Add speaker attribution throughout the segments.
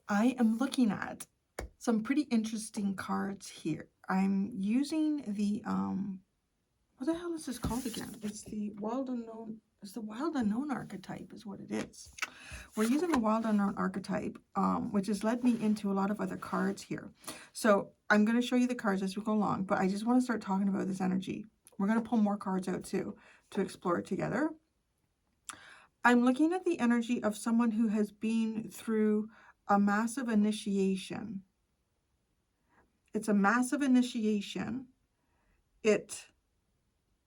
Speaker 1: I am looking at some pretty interesting cards here. I'm using the, what the hell is this called again? It's the Wild Unknown, it's the Wild Unknown archetype is what it is. We're using the Wild Unknown archetype, which has led me into a lot of other cards here. So I'm going to show you the cards as we go along, but I just want to start talking about this energy. We're going to pull more cards out too to explore it together. I'm looking at the energy of someone who has been through a massive initiation. It's a massive initiation. It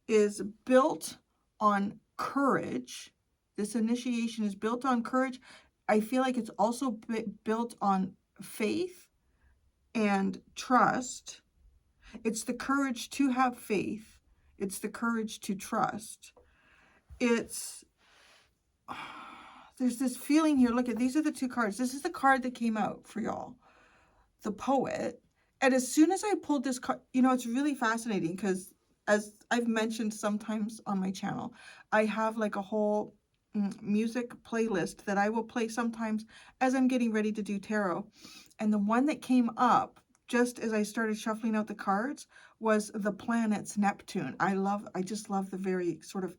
Speaker 1: is built on courage. This initiation is built on courage. I feel like it's also built on faith and trust. It's the courage to have faith. It's the courage to trust. It's, there's this feeling here. Look at, these are the two cards. This is the card that came out for y'all, the Poet. And as soon as I pulled this card, you know, it's really fascinating because as I've mentioned sometimes on my channel, I have like a whole music playlist that I will play sometimes as I'm getting ready to do tarot. And the one that came up just as I started shuffling out the cards was the planets Neptune. I just love the very sort of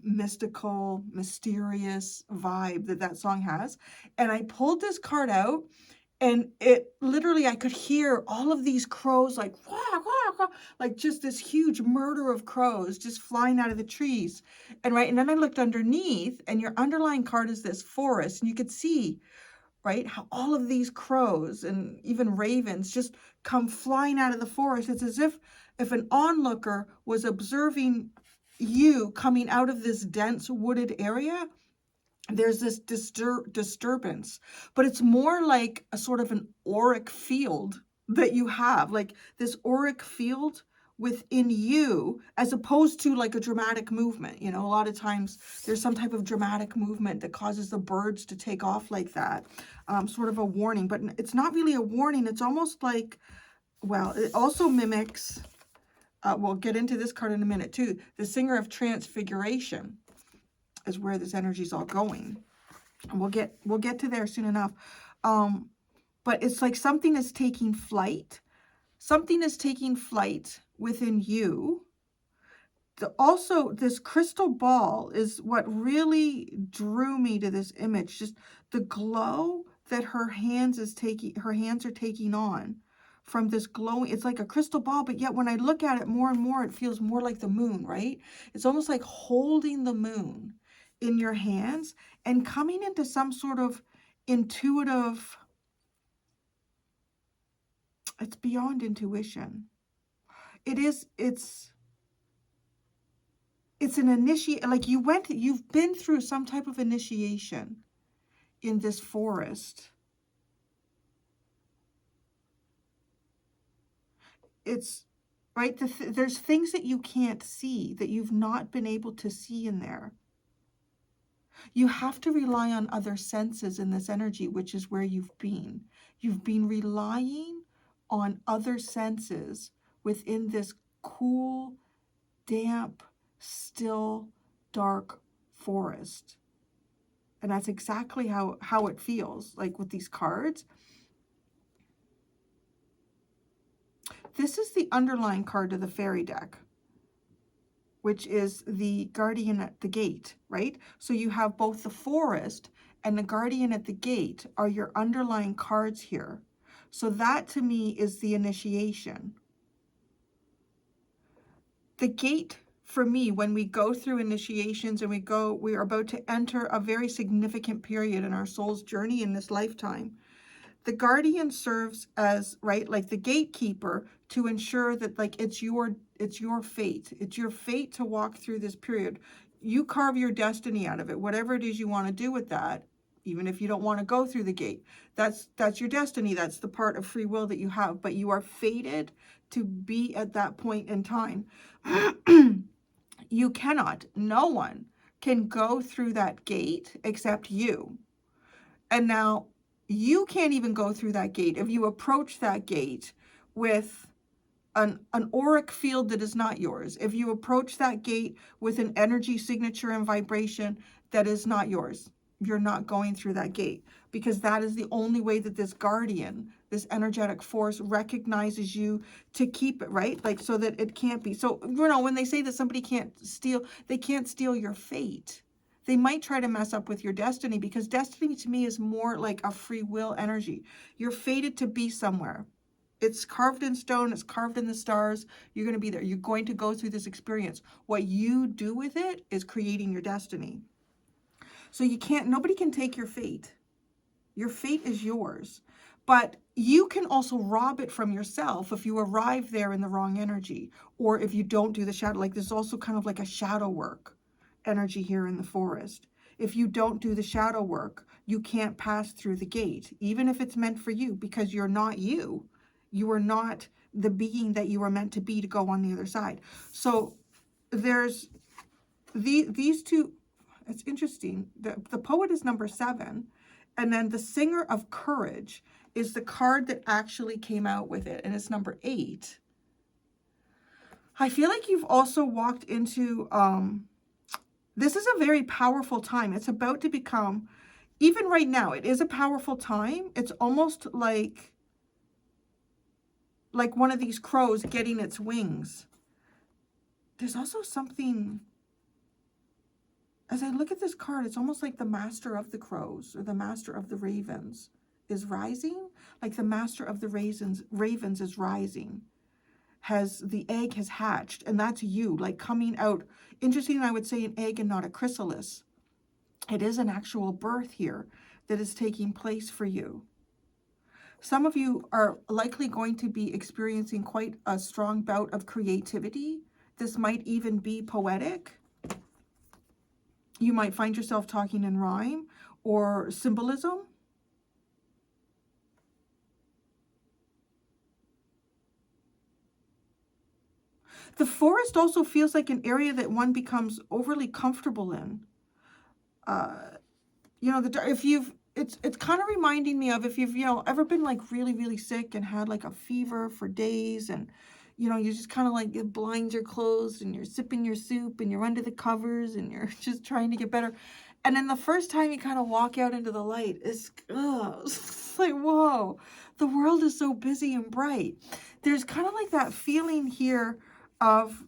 Speaker 1: mystical, mysterious vibe that song has. And I pulled this card out, and it literally, I could hear all of these crows like, wah, wah, wah, like just this huge murder of crows just flying out of the trees. And then I looked underneath, and your underlying card is this forest. And you could see, right, how all of these crows and even ravens just come flying out of the forest. It's as if an onlooker was observing you coming out of this dense wooded area. There's this disturbance, but it's more like a sort of an auric field that you have, like this auric field within you, as opposed to like a dramatic movement. You know, a lot of times there's some type of dramatic movement that causes the birds to take off like that, sort of a warning, but it's not really a warning. It's almost like, well, it also mimics, we'll get into this card in a minute too, the singer of Transfiguration is where this energy is all going. And we'll get to there soon enough. But it's like something is taking flight. Something is taking flight within you. Also, this crystal ball is what really drew me to this image. Just the glow that her hands are taking on from this glowing, it's like a crystal ball, but yet when I look at it more and more, it feels more like the moon, right? It's almost like holding the moon in your hands and coming into some sort of intuitive, it's beyond intuition. It's an initiate, like you've been through some type of initiation in this forest. It's right. There's things that you can't see, that you've not been able to see in there. You have to rely on other senses in this energy, which is where you've been. You've been relying on other senses within this cool, damp, still, dark forest. And that's exactly how it feels like with these cards. This is the underlying card to the fairy deck, which is the guardian at the gate, right? So you have both the forest and the guardian at the gate are your underlying cards here. So that to me is the initiation. The gate for me, when we go through initiations and we are about to enter a very significant period in our soul's journey in this lifetime. The guardian serves as, right, like the gatekeeper to ensure that like it's your fate. It's your fate to walk through this period. You carve your destiny out of it, whatever it is you want to do with that, even if you don't want to go through the gate. That's your destiny. That's the part of free will that you have, but you are fated to be at that point in time. You cannot, no one can go through that gate except you. And now, you can't even go through that gate if you approach that gate with an auric field that is not yours. If you approach that gate with an energy signature and vibration that is not yours. you're not going through that gate, because that is the only way that this guardian, this energetic force, recognizes you to keep it, right? Like, so that it can't be. So, you know, when they say that somebody can't steal, they can't steal your fate. They might try to mess up with your destiny, because destiny to me is more like a free will energy. You're fated to be somewhere. It's carved in stone. It's carved in the stars. You're going to be there. You're going to go through this experience. What you do with it is creating your destiny. So you can't, nobody can take your fate. Your fate is yours. But you can also rob it from yourself if you arrive there in the wrong energy, or if you don't do the shadow. Like, there's also kind of like a shadow work energy here in the forest. If you don't do the shadow work, you can't pass through the gate, even if it's meant for you, because you're not you. You are not the being that you were meant to be to go on the other side. So there's these two. It's interesting. The poet is number 7, and then the singer of courage is the card that actually came out with it, and it's number 8. I feel like you've also walked into, this is a very powerful time. It's about to become, even right now, it is a powerful time. It's almost like one of these crows getting its wings. There's also something, as I look at this card, it's almost like the master of the crows or the master of the ravens is rising. Like the master of the ravens is rising. The egg has hatched, and that's you, like coming out. Interesting, I would say an egg and not a chrysalis. It is an actual birth here that is taking place for you. Some of you are likely going to be experiencing quite a strong bout of creativity. This might even be poetic. You might find yourself talking in rhyme or symbolism. The forest also feels like an area that one becomes overly comfortable in. You know, it's kind of reminding me of if you've, you know, ever been like really, really sick and had like a fever for days, and, you know, you just kind of like, the blinds are closed and you're sipping your soup and you're under the covers and you're just trying to get better. And then the first time you kind of walk out into the light, it's like, whoa, the world is so busy and bright. There's kind of like that feeling here of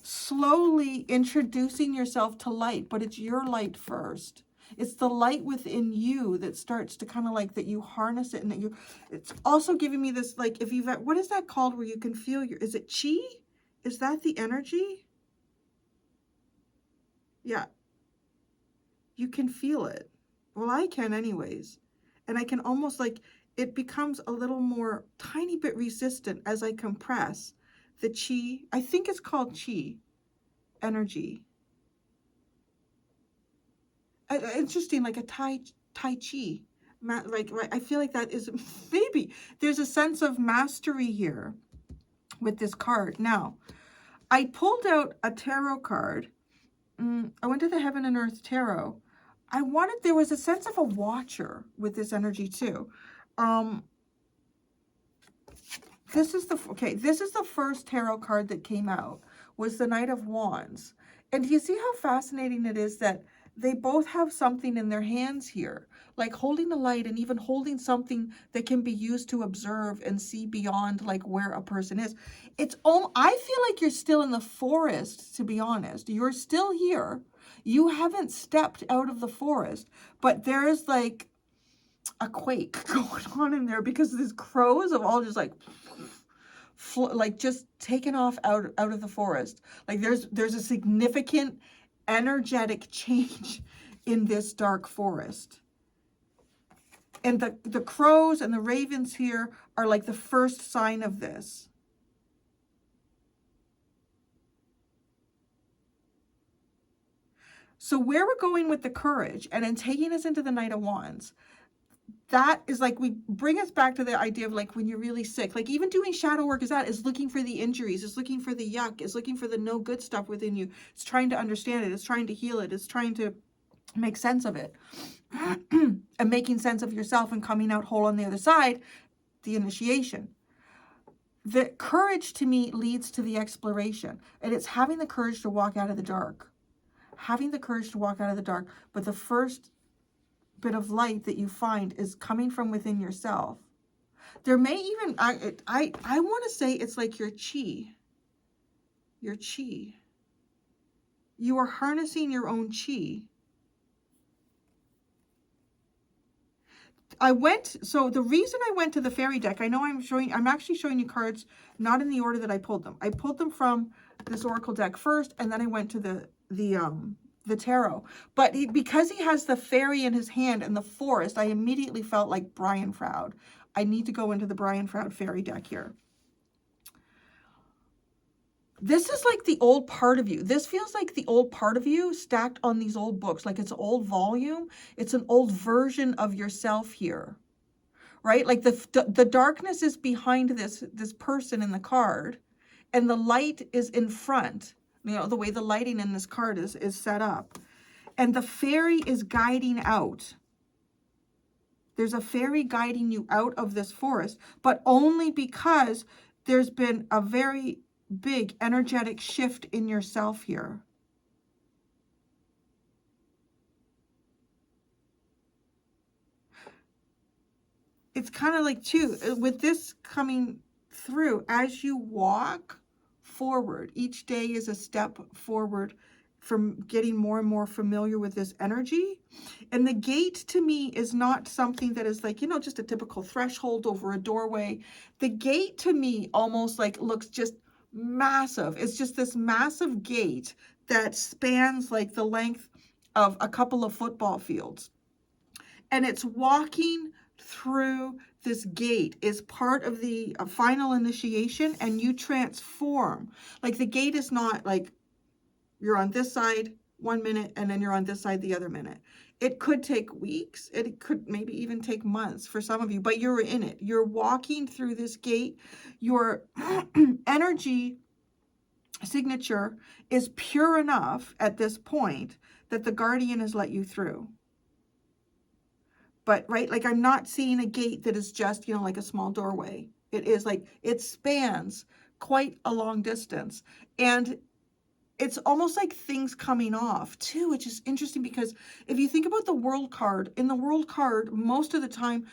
Speaker 1: slowly introducing yourself to light, but it's your light first. It's the light within you that starts to kind of like, that you harness it, and that it's also giving me this, like, if you've, what is that called where you can feel is it chi? Is that the energy? Yeah. You can feel it. Well, I can anyways. And I can almost like, it becomes a little more, tiny bit resistant as I compress the chi. I think it's called chi energy. Interesting, like a tai chi. Like, right, I feel like that is, maybe there's a sense of mastery here with this card. Now, I pulled out a tarot card. I went to the Heaven and Earth Tarot. There was a sense of a watcher with this energy too. This is the first tarot card that came out, was the Knight of Wands. And do you see how fascinating it is that they both have something in their hands here, like holding a light and even holding something that can be used to observe and see beyond like where a person is. I feel like you're still in the forest, to be honest. You're still here. You haven't stepped out of the forest, but there is like a quake going on in there, because these crows have all just like just taken off out of the forest. Like there's a significant energetic change in this dark forest. And the crows and the ravens here are like the first sign of this. So where we're going with the courage, and then taking us into the Knight of Wands, that is like, we bring us back to the idea of like when you're really sick, like even doing shadow work is looking for the injuries, is looking for the yuck, is looking for the no good stuff within you. It's trying to understand it. It's trying to heal it. It's trying to make sense of it. And making sense of yourself and coming out whole on the other side, the initiation. The courage to me leads to the exploration, and it's having the courage to walk out of the dark. Having the courage to walk out of the dark. But the first bit of light that you find is coming from within yourself. There may even, I want to say it's like your chi. Your chi. You are harnessing your own chi. So the reason I went to the fairy deck, I know I'm actually showing you cards not in the order that I pulled them. I pulled them from this oracle deck first, and then I went to the tarot. But because he has the fairy in his hand and the forest, I immediately felt like Brian Froud. I need to go into the Brian Froud fairy deck here. This is like the old part of you. This feels like the old part of you stacked on these old books, like it's an old volume. It's an old version of yourself here, right? Like the darkness is behind this person in the card, and the light is in front. You know, the way the lighting in this card is set up. And the fairy is guiding out. There's a fairy guiding you out of this forest, but only because there's been a very big energetic shift in yourself here. It's kind of like, too, with this coming through, as you walk forward, each day is a step forward from getting more and more familiar with this energy. And the gate to me is not something that is like, you know, just a typical threshold over a doorway. The gate to me almost like looks just massive. It's just this massive gate that spans like the length of a couple of football fields. And it's walking through this gate is part of the final initiation, and you transform. Like the gate is not like you're on this side 1 minute and then you're on this side the other minute. It could take weeks. It could maybe even take months for some of you, but you're in it. You're walking through this gate. Your energy signature is pure enough at this point that the guardian has let you through. But, right, like I'm not seeing a gate that is just, you know, like a small doorway. It is like, it spans quite a long distance. And it's almost like things coming off too, which is interesting because if you think about the world card, in the world card, most of the time,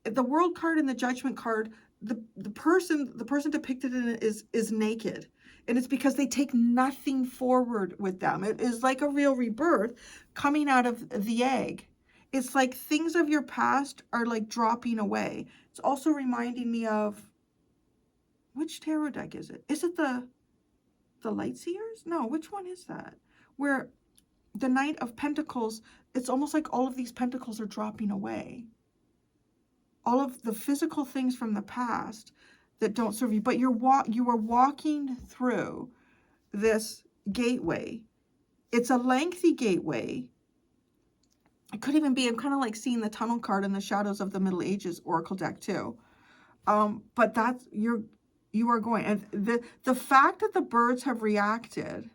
Speaker 1: the world card and the judgment card, the person depicted in it is naked. And it's because they take nothing forward with them. It is like a real rebirth coming out of the egg. It's like things of your past are like dropping away. It's also reminding me of, which tarot deck is it? Is it the Lightseers? No, which one is that? Where the Knight of Pentacles, it's almost like all of these pentacles are dropping away. All of the physical things from the past that don't serve you, but you are walking through this gateway. It's a lengthy gateway. It could even be, I'm kind of like seeing the tunnel card in the Shadows of the Middle Ages Oracle deck too. But that's, you are going, and the fact that the birds have reacted,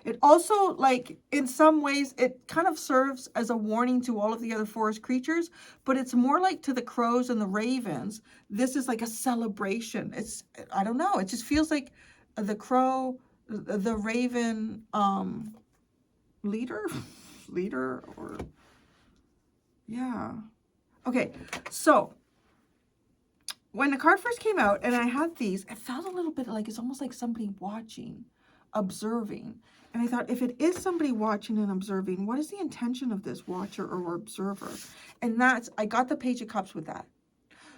Speaker 1: it also, like, in some ways, it kind of serves as a warning to all of the other forest creatures, but it's more like to the crows and the ravens. This is like a celebration. It's, I don't know, it just feels like the crow, the raven leader, or, yeah. Okay, so when the card first came out and I had these, it felt a little bit like it's almost like somebody watching, observing. And I thought, if it is somebody watching and observing, what is the intention of this watcher or observer? And that's, I got the Page of Cups with that.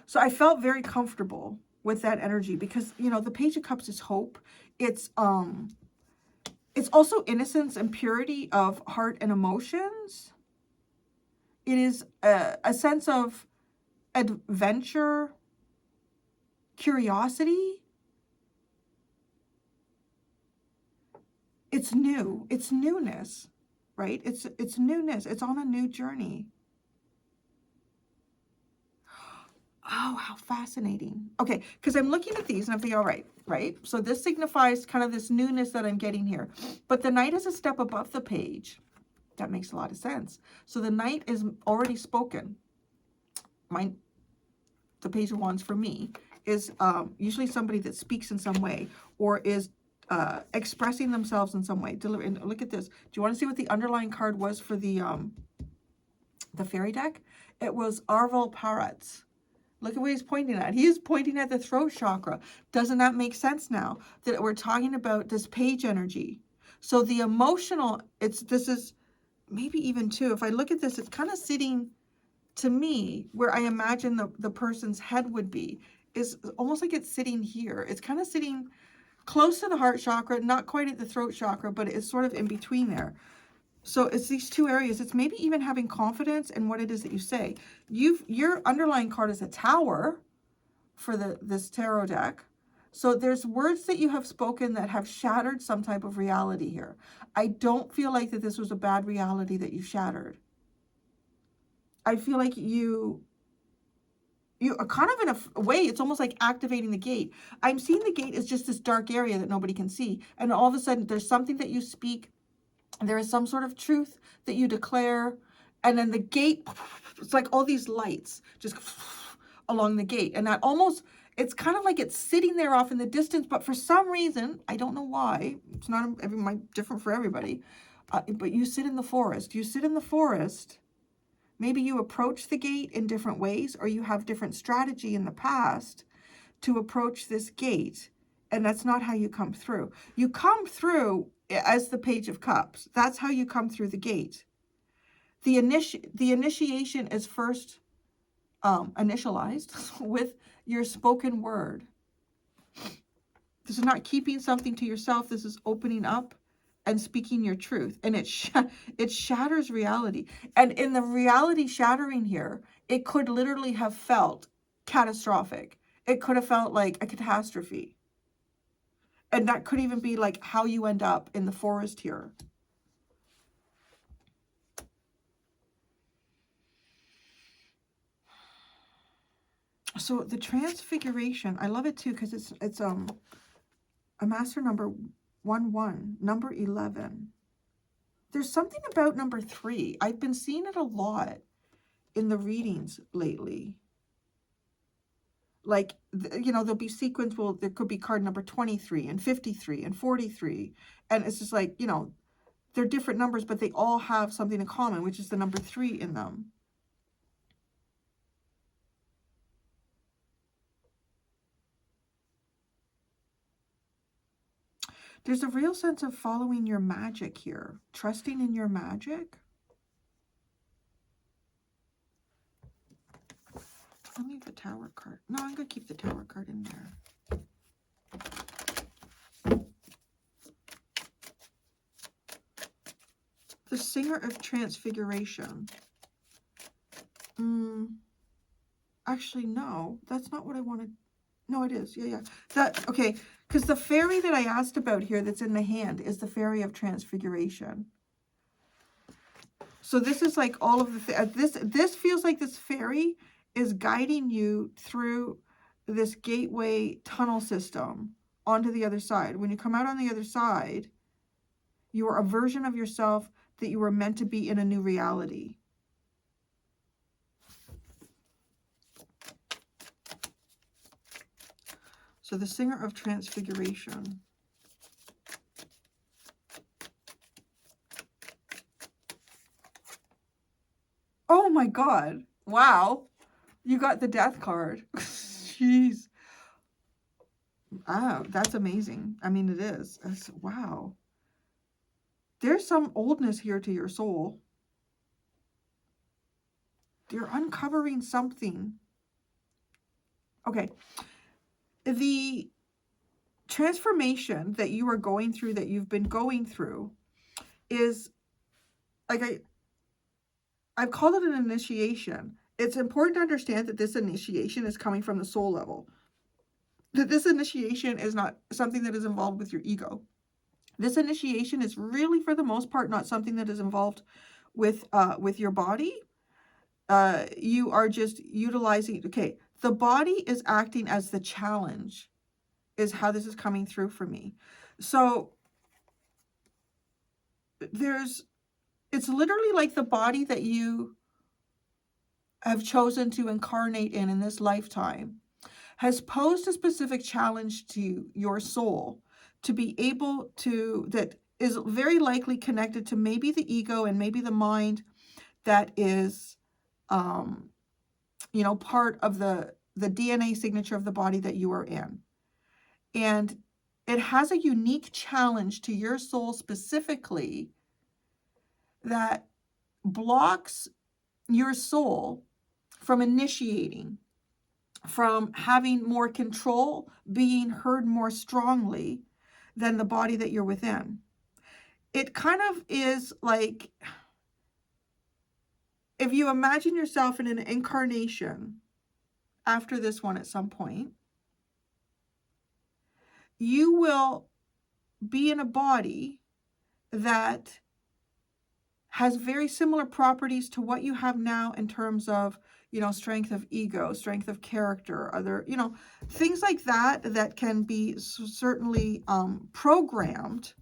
Speaker 1: So I felt very comfortable with that energy because, you know, the Page of Cups is hope. It's also innocence and purity of heart and emotions. It is a sense of adventure, curiosity. It's new. It's newness, right? It's newness. It's on a new journey. Oh, how fascinating. Okay, because I'm looking at these and I'm thinking, all right, right? So this signifies kind of this newness that I'm getting here. But the Knight is a step above the page. That makes a lot of sense. So the Knight is already spoken. The Page of Wands for me is usually somebody that speaks in some way or is expressing themselves in some way. Look at this. Do you want to see what the underlying card was for the the fairy deck, it was Arval Paratz. Look at what he's pointing at. He is pointing at the throat chakra. Doesn't that make sense now? That we're talking about this page energy. So the emotional, this is maybe even two. If I look at this, it's kind of sitting to me where I imagine the person's head would be. Is almost like it's sitting here. It's kind of sitting close to the heart chakra, not quite at the throat chakra, but it's sort of in between there. So it's these two areas. It's maybe even having confidence in what it is that you say. Your underlying card is a tower for this tarot deck. So there's words that you have spoken that have shattered some type of reality here. I don't feel like that this was a bad reality that you shattered. I feel like you are kind of in a way, it's almost like activating the gate. I'm seeing the gate as just this dark area that nobody can see. And all of a sudden there's something that you speak. There is some sort of truth that you declare, and then the gate, it's like all these lights just along the gate. And that almost, it's kind of like it's sitting there off in the distance, but for some reason, I don't know why, it's not different for everybody, but you sit in the forest. You sit in the forest, maybe you approach the gate in different ways, or you have different strategy in the past to approach this gate, and that's not how you come through. You come through as the Page of Cups. That's how you come through the gate. The initiation is first initialized with your spoken word. This is not keeping something to yourself. This is opening up and speaking your truth. And it shatters reality. And in the reality shattering here, it could literally have felt catastrophic. It could have felt like a catastrophe. And that could even be like how you end up in the forest here. So the Transfiguration, I love it too, because it's a master number 11, number 11. There's something about number 3. I've been seeing it a lot in the readings lately. Like, you know, there'll be sequence, well, there could be card number 23 and 53 and 43. And it's just like, you know, they're different numbers, but they all have something in common, which is the number 3 in them. There's a real sense of following your magic here, trusting in your magic. I'll leave the Tower card. No, I'm going to keep the Tower card in there. The Singer of Transfiguration. Actually, no, that's not what I wanted. No, it is. Yeah. Okay, because the fairy that I asked about here that's in the hand is the Fairy of Transfiguration. So this is like all of the... This feels like this fairy is guiding you through this gateway tunnel system onto the other side. When you come out on the other side, you are a version of yourself that you were meant to be in a new reality. So the Singer of Transfiguration. Oh my God. Wow. You got the Death card. Jeez. Oh, that's amazing. I mean, it is. Wow. There's some oldness here to your soul. You're uncovering something. Okay. The transformation that you are going through, that you've been going through, is like I've called it an initiation. It's important to understand that this initiation is coming from the soul level. That this initiation is not something that is involved with your ego. This initiation is really, for the most part, not something that is involved with your body. You are just utilizing, okay, the body is acting as the challenge, is how this is coming through for me. So it's literally like the body that you have chosen to incarnate in this lifetime has posed a specific challenge to your soul to be able to, that is very likely connected to maybe the ego and maybe the mind that is you know, part of the DNA signature of the body that you are in. And it has a unique challenge to your soul specifically that blocks your soul from initiating, from having more control, being heard more strongly than the body that you're within. It kind of is like, if you imagine yourself in an incarnation after this one at some point, you will be in a body that has very similar properties to what you have now in terms of, you know, strength of ego, strength of character, other, you know, things like that that can be certainly programmed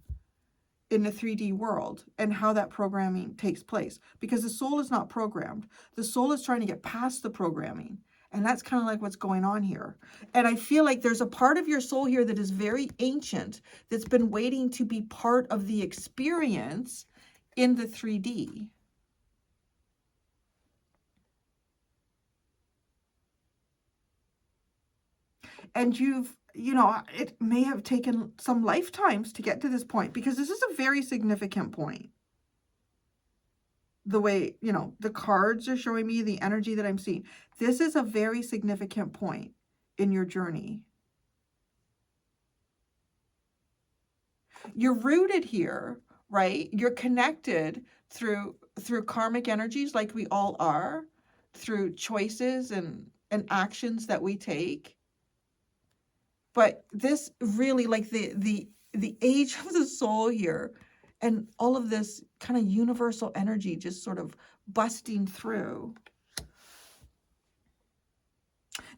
Speaker 1: in the 3D world, and how that programming takes place. Because the soul is not programmed. The soul is trying to get past the programming. And that's kind of like what's going on here. And I feel like there's a part of your soul here that is very ancient, that's been waiting to be part of the experience in the 3D. And you've, you know, it may have taken some lifetimes to get to this point, because this is a very significant point. The way, you know, the cards are showing me, the energy that I'm seeing. This is a very significant point in your journey. You're rooted here, right? You're connected through karmic energies, like we all are, through choices and actions that we take. But this really, like the age of the soul here, and all of this kind of universal energy just sort of busting through.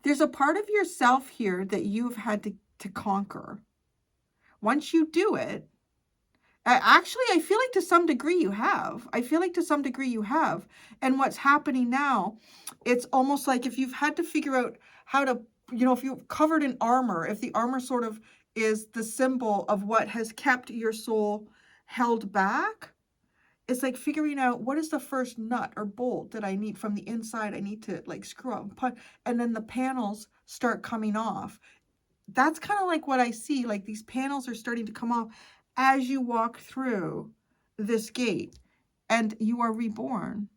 Speaker 1: There's a part of yourself here that you've had to conquer. Once you do it, actually, I feel like to some degree you have. I feel like to some degree you have. And what's happening now, it's almost like if you've had to figure out how to, you know, if you're covered in armor, if the armor sort of is the symbol of what has kept your soul held back, it's like figuring out what is the first nut or bolt that I need from the inside. I need to like screw up and put, and then the panels start coming off. That's kind of like what I see, like these panels are starting to come off as you walk through this gate and you are reborn.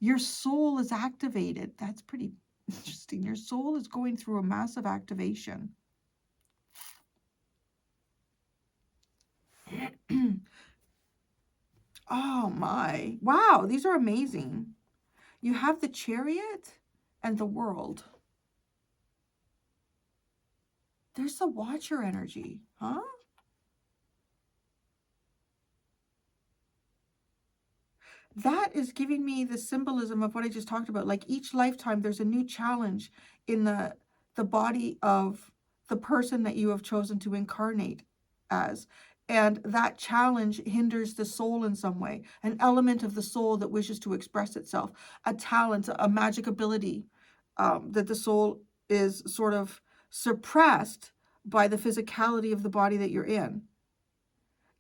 Speaker 1: Your soul is activated. That's pretty interesting. Your soul is going through a massive activation. Oh my. Wow, these are amazing. You have the Chariot and the World. There's the Watcher energy, huh? That is giving me the symbolism of what I just talked about. Like each lifetime, there's a new challenge in the body of the person that you have chosen to incarnate as. And that challenge hinders the soul in some way. An element of the soul that wishes to express itself. A talent, a magic ability that the soul is sort of suppressed by the physicality of the body that you're in.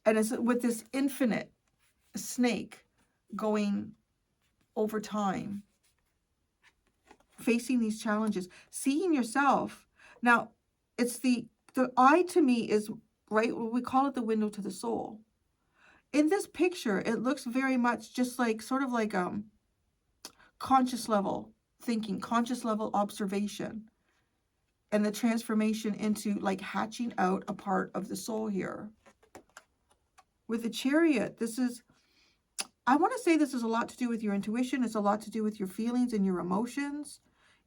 Speaker 1: And it's with this infinite snake going over time, facing these challenges, seeing yourself. Now, it's the eye to me is, right, we call it the window to the soul. In this picture, it looks very much just like, sort of like conscious level thinking, conscious level observation, and the transformation into like hatching out a part of the soul here. With the Chariot, this is, I want to say this is a lot to do with your intuition. It's a lot to do with your feelings and your emotions.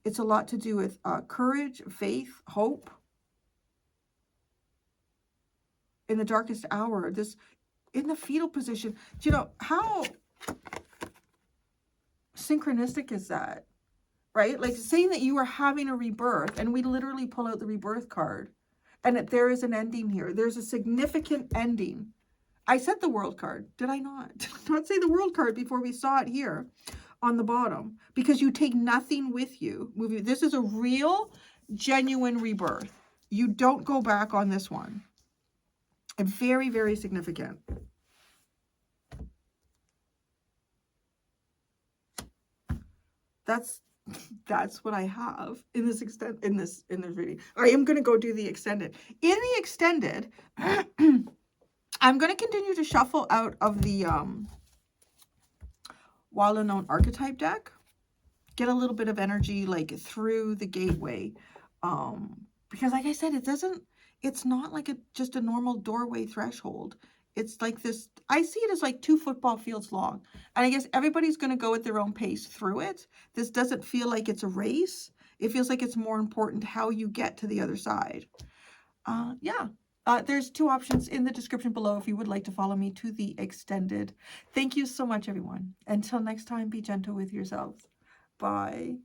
Speaker 1: It's a lot to do with courage, faith, hope. In the darkest hour, this, in the fetal position. Do you know how synchronistic is that? Right? Like saying that you are having a rebirth, and we literally pull out the rebirth card, and that there is an ending here. There's a significant ending. I said the world card. Did I not? Did I not say the world card before we saw it here on the bottom? Because you take nothing with you. This is a real, genuine rebirth. You don't go back on this one. And very, very significant. that's what I have in this in this reading. I am going to go do the extended. In the extended, I'm going to continue to shuffle out of the Wild Unknown Archetype deck. Get a little bit of energy like through the gateway. Because like I said, it's not like just a normal doorway threshold. It's like this, I see it as like 2 football fields long. And I guess everybody's going to go at their own pace through it. This doesn't feel like it's a race. It feels like it's more important how you get to the other side. Yeah. There's 2 options in the description below if you would like to follow me to the extended. Thank you so much, everyone. Until next time, be gentle with yourselves. Bye.